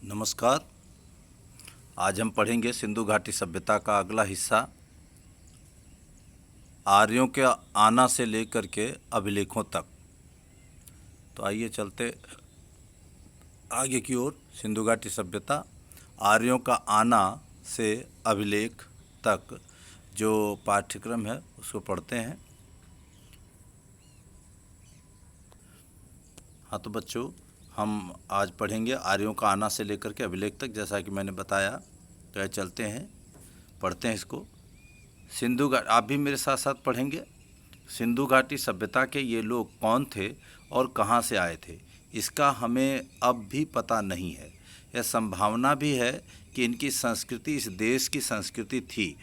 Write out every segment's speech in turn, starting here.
नमस्कार। आज हम पढ़ेंगे सिंधु घाटी सभ्यता का अगला हिस्सा, आर्यों के आना से लेकर के अभिलेखों तक। तो आइए चलते आगे की ओर। सिंधु घाटी सभ्यता, आर्यों का आना से अभिलेख तक जो पाठ्यक्रम है उसको पढ़ते हैं। हाँ तो बच्चों, हम आज पढ़ेंगे आर्यों का आना से लेकर के अभिलेख तक, जैसा कि मैंने बताया। तो चलते हैं, पढ़ते हैं इसको। सिंधु घाटी, आप भी मेरे साथ साथ पढ़ेंगे। सिंधु घाटी सभ्यता के ये लोग कौन थे और कहाँ से आए थे, इसका हमें अब भी पता नहीं है। यह संभावना भी है कि इनकी संस्कृति इस देश की संस्कृति थी,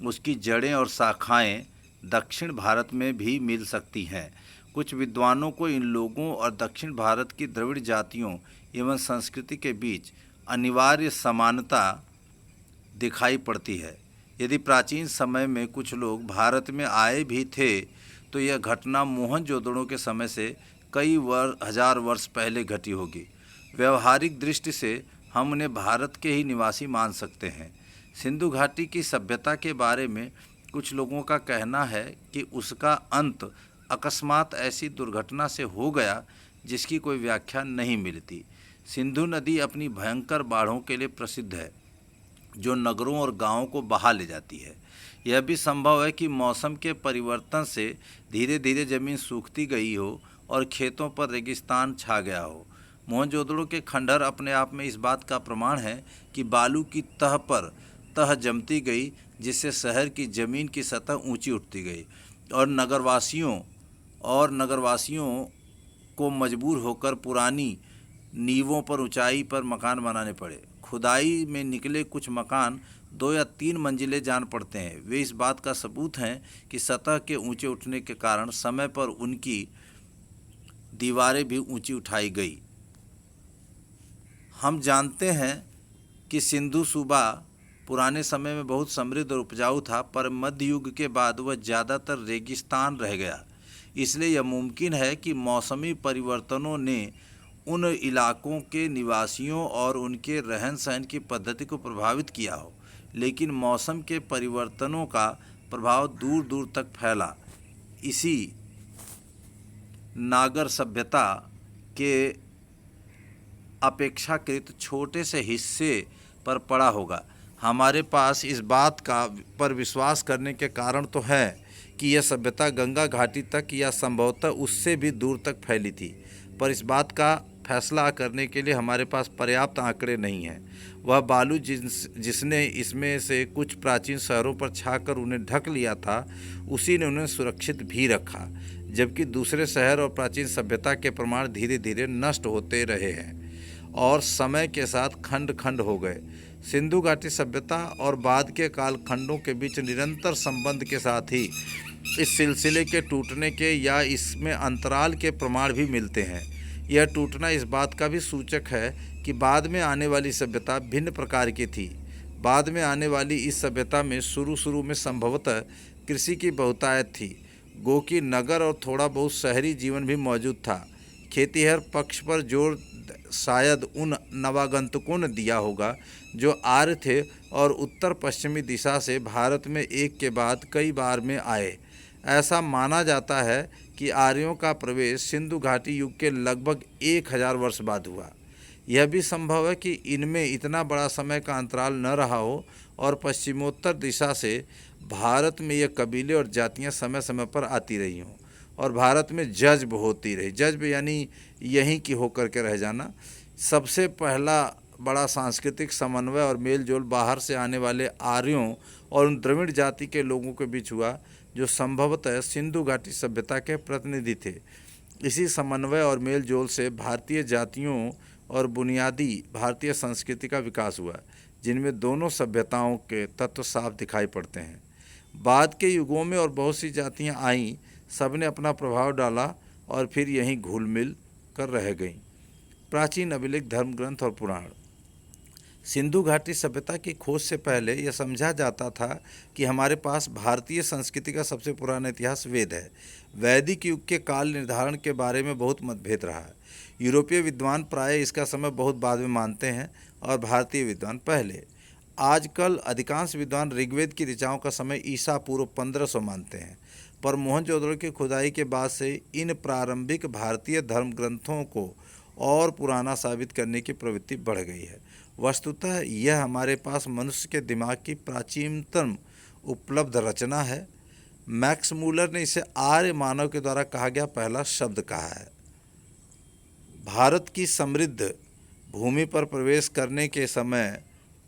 उसकी जड़ें और शाखाएं दक्षिण भारत में भी मिल सकती हैं। कुछ विद्वानों को इन लोगों और दक्षिण भारत की द्रविड़ जातियों एवं संस्कृति के बीच अनिवार्य समानता दिखाई पड़ती है। यदि प्राचीन समय में कुछ लोग भारत में आए भी थे, तो यह घटना मोहनजोदड़ो के समय से कई हजार वर्ष पहले घटी होगी। व्यवहारिक दृष्टि से हम उन्हें भारत के ही निवासी मान सकते हैं। सिंधु घाटी की सभ्यता के बारे में कुछ लोगों का कहना है कि उसका अंत अकस्मात ऐसी दुर्घटना से हो गया जिसकी कोई व्याख्या नहीं मिलती। सिंधु नदी अपनी भयंकर बाढ़ों के लिए प्रसिद्ध है, जो नगरों और गांवों को बहा ले जाती है। यह भी संभव है कि मौसम के परिवर्तन से धीरे धीरे जमीन सूखती गई हो और खेतों पर रेगिस्तान छा गया हो। मोहनजोदड़ो के खंडहर अपने आप में इस बात का प्रमाण है कि बालू की तह पर तह जमती गई, जिससे शहर की जमीन की सतह ऊंची उठती गई और नगरवासियों को मजबूर होकर पुरानी नींवों पर ऊंचाई पर मकान बनाने पड़े। खुदाई में निकले कुछ मकान 2 या 3 मंजिले जान पड़ते हैं। वे इस बात का सबूत हैं कि सतह के ऊंचे उठने के कारण समय पर उनकी दीवारें भी ऊंची उठाई गई। हम जानते हैं कि सिंधु सूबा पुराने समय में बहुत समृद्ध और उपजाऊ था, पर मध्य युग के बाद वह ज़्यादातर रेगिस्तान रह गया। इसलिए यह मुमकिन है कि मौसमी परिवर्तनों ने उन इलाकों के निवासियों और उनके रहन सहन की पद्धति को प्रभावित किया हो, लेकिन मौसम के परिवर्तनों का प्रभाव दूर दूर तक फैला इसी नागर सभ्यता के अपेक्षाकृत छोटे से हिस्से पर पड़ा होगा। हमारे पास इस बात का पर विश्वास करने के कारण तो है कि यह सभ्यता गंगा घाटी तक या संभवतः उससे भी दूर तक फैली थी, पर इस बात का फैसला करने के लिए हमारे पास पर्याप्त आंकड़े नहीं हैं। वह बालू जिसने इसमें से कुछ प्राचीन शहरों पर छाकर उन्हें ढक लिया था, उसी ने उन्हें सुरक्षित भी रखा, जबकि दूसरे शहर और प्राचीन सभ्यता के प्रमाण धीरे धीरे नष्ट होते रहे हैं और समय के साथ खंड खंड हो गए। सिंधु घाटी सभ्यता और बाद के कालखंडों के बीच निरंतर संबंध के साथ ही इस सिलसिले के टूटने के या इसमें अंतराल के प्रमाण भी मिलते हैं। यह टूटना इस बात का भी सूचक है कि बाद में आने वाली सभ्यता भिन्न प्रकार की थी। बाद में आने वाली इस सभ्यता में शुरू में संभवतः कृषि की बहुतायत थी, गो की नगर और थोड़ा बहुत शहरी जीवन भी मौजूद था। खेतीहर पक्ष पर जोर शायद उन नवागंतुकों ने दिया होगा जो आर्य थे और उत्तर पश्चिमी दिशा से भारत में एक के बाद कई बार में आए। ऐसा माना जाता है कि आर्यों का प्रवेश सिंधु घाटी युग के लगभग 1000 वर्ष बाद हुआ। यह भी संभव है कि इनमें इतना बड़ा समय का अंतराल न रहा हो और पश्चिमोत्तर दिशा से भारत में ये कबीले और जातियां समय समय पर आती रही हों और भारत में जज्ब होती रही। जज्ब यानी यहीं की होकर के रह जाना। सबसे पहला बड़ा सांस्कृतिक समन्वय और मेलजोल बाहर से आने वाले आर्यों और उन द्रविड़ जाति के लोगों के बीच हुआ, जो संभवतः सिंधु घाटी सभ्यता के प्रतिनिधि थे। इसी समन्वय और मेलजोल से भारतीय जातियों और बुनियादी भारतीय संस्कृति का विकास हुआ, जिनमें दोनों सभ्यताओं के तत्व साफ दिखाई पड़ते हैं। बाद के युगों में और बहुत सी जातियां आईं, सब ने अपना प्रभाव डाला और फिर यहीं घुल मिल कर रह गईं। प्राचीन अभिलेख, धर्म ग्रंथ और पुराण। सिंधु घाटी सभ्यता की खोज से पहले यह समझा जाता था कि हमारे पास भारतीय संस्कृति का सबसे पुराना इतिहास वेद है। वैदिक युग के काल निर्धारण के बारे में बहुत मतभेद रहा है। यूरोपीय विद्वान प्रायः इसका समय बहुत बाद में मानते हैं और भारतीय विद्वान पहले। आजकल अधिकांश विद्वान ऋग्वेद की ऋचाओं का समय ईसा पूर्व 1500 मानते हैं, पर मोहनजोदड़ो की खुदाई के बाद से इन प्रारंभिक भारतीय धर्म ग्रंथों को और पुराना साबित करने की प्रवृत्ति बढ़ गई है। वस्तुतः यह हमारे पास मनुष्य के दिमाग की प्राचीनतम उपलब्ध रचना है। मैक्स मूलर ने इसे आर्य मानव के द्वारा कहा गया पहला शब्द कहा है। भारत की समृद्ध भूमि पर प्रवेश करने के समय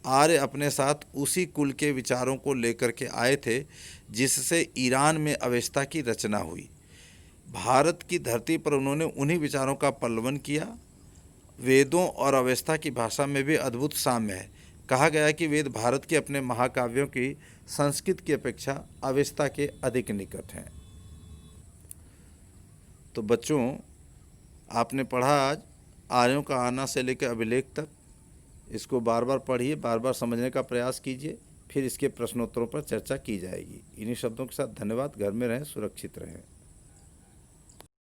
आर्य अपने साथ उसी कुल के विचारों को लेकर के आए थे जिससे ईरान में अवेस्ता की रचना हुई। भारत की धरती पर उन्होंने उन्हीं विचारों का पल्लवन किया। वेदों और अवेस्ता की भाषा में भी अद्भुत साम्य है। कहा गया है कि वेद भारत के अपने महाकाव्यों की संस्कृत की अपेक्षा अवेस्ता के अधिक निकट हैं। तो बच्चों, आपने पढ़ा आज आर्यों का आना से लेकर अभिलेख तक। इसको बार बार पढ़िए, बार बार समझने का प्रयास कीजिए, फिर इसके प्रश्नोत्तरों पर चर्चा की जाएगी। इन्हीं शब्दों के साथ धन्यवाद। घर में रहें, सुरक्षित रहें।